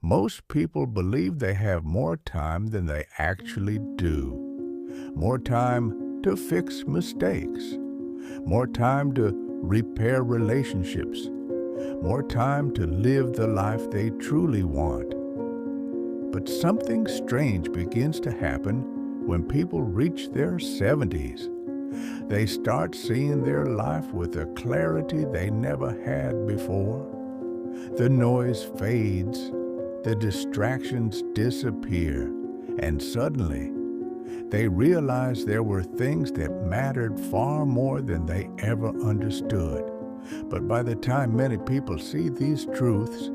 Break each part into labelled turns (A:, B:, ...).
A: Most people believe they have more time than they actually do. More time to fix mistakes. More time to repair relationships. More time to live the life they truly want. But something strange begins to happen when people reach their 70s. They start seeing their life with a clarity they never had before. The noise fades, the distractions disappear, and suddenly they realize there were things that mattered far more than they ever understood. But by the time many people see these truths,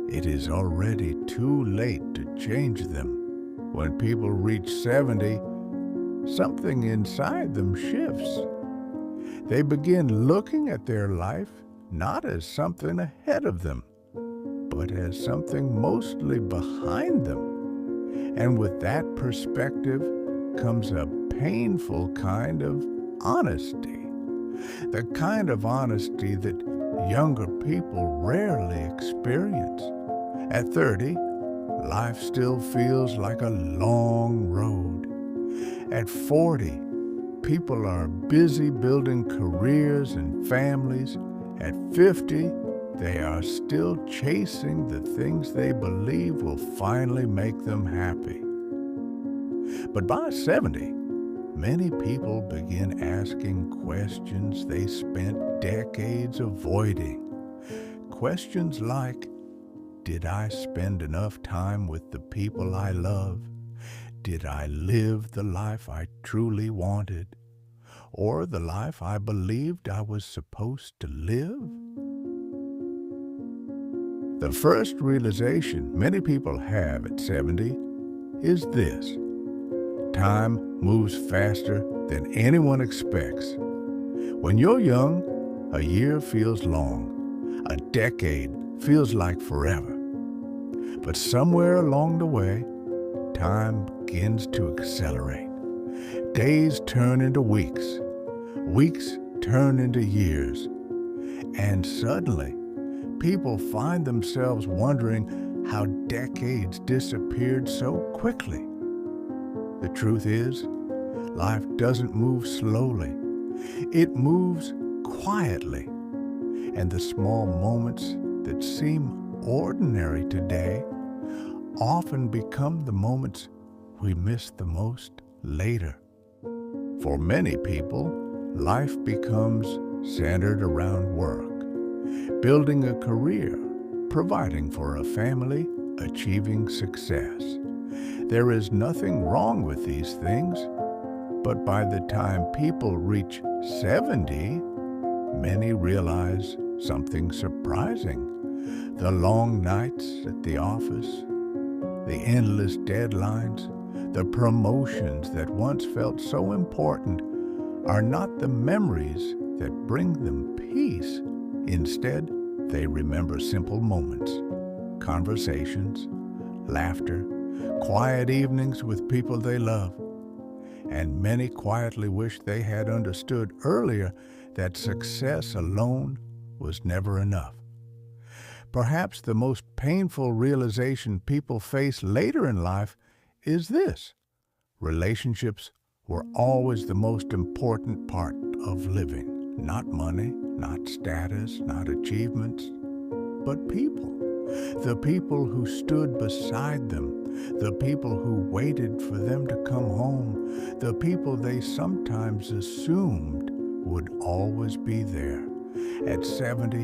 A: it is already too late to change them. When people reach 70, something inside them shifts. They begin looking at their life not as something ahead of them, but as something mostly behind them. And with that perspective comes a painful kind of honesty. The kind of honesty that younger people rarely experience. At 30, life still feels like a long road. At 40, people are busy building careers and families. At 50, they are still chasing the things they believe will finally make them happy. But by 70, many people begin asking questions they spent decades avoiding. Questions like, did I spend enough time with the people I love? Did I live the life I truly wanted? Or the life I believed I was supposed to live? The first realization many people have at 70 is this: time moves faster than anyone expects. When you're young, a year feels long. A decade feels like forever. But somewhere along the way, time begins to accelerate. Days turn into weeks. Weeks turn into years. And suddenly, people find themselves wondering how decades disappeared so quickly. The truth is, life doesn't move slowly. It moves quietly. And the small moments that seem ordinary today often become the moments we miss the most later. For many people, life becomes centered around work, building a career, providing for a family, achieving success. There is nothing wrong with these things, but by the time people reach 70, many realize something surprising. The long nights at the office, the endless deadlines, the promotions that once felt so important are not the memories that bring them peace. Instead, they remember simple moments, conversations, laughter, quiet evenings with people they love. And many quietly wish they had understood earlier that success alone was never enough. Perhaps the most painful realization people face later in life is this: relationships were always the most important part of living. Not money, not status, not achievements, but people. The people who stood beside them, the people who waited for them to come home, the people they sometimes assumed would always be there. At 70,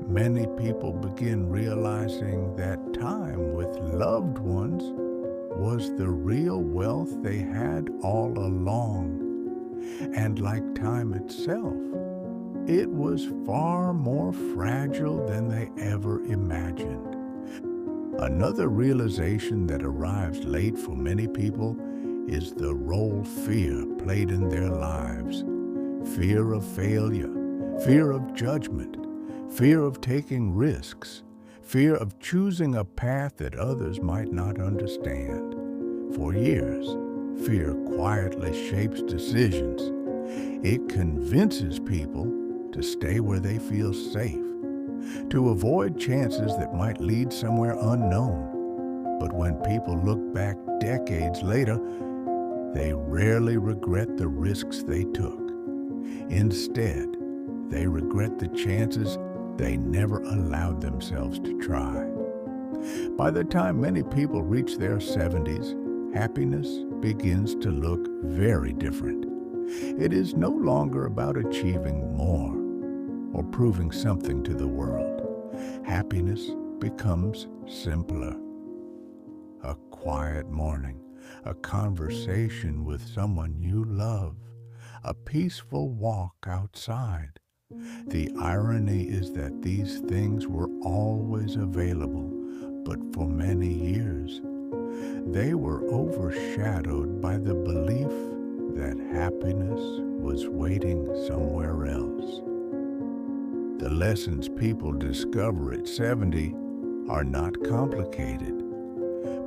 A: many people begin realizing that time with loved ones was the real wealth they had all along. And like time itself, it was far more fragile than they ever imagined. Another realization that arrives late for many people is the role fear played in their lives. Fear of failure, fear of judgment, fear of taking risks, fear of choosing a path that others might not understand. For years, fear quietly shapes decisions. It convinces people to stay where they feel safe, to avoid chances that might lead somewhere unknown. But when people look back decades later, they rarely regret the risks they took. Instead, they regret the chances they never allowed themselves to try. By the time many people reach their 70s, happiness begins to look very different. It is no longer about achieving more or proving something to the world. Happiness becomes simpler. A quiet morning, a conversation with someone you love, a peaceful walk outside. The irony is that these things were always available, but for many years, they were overshadowed by the belief that happiness was waiting somewhere else. The lessons people discover at 70 are not complicated,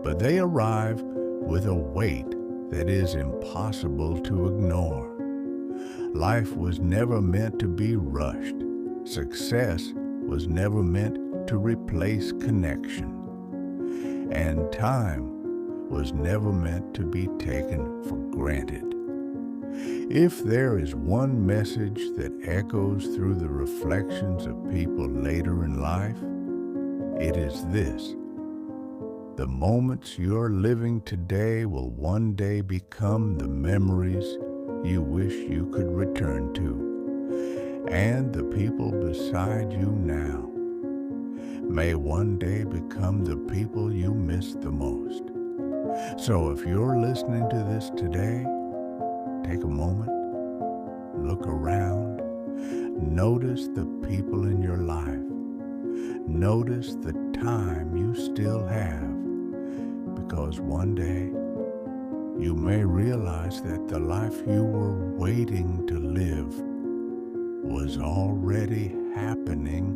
A: but they arrive with a weight that is impossible to ignore. Life was never meant to be rushed. Success was never meant to replace connection. And time was never meant to be taken for granted. If there is one message that echoes through the reflections of people later in life, it is this: the moments you're living today will one day become the memories you wish you could return to. And the people beside you now may one day become the people you miss the most. So if you're listening to this today, take a moment, look around, notice the people in your life. Notice the time you still have, because one day you may realize that the life you were waiting to live was already happening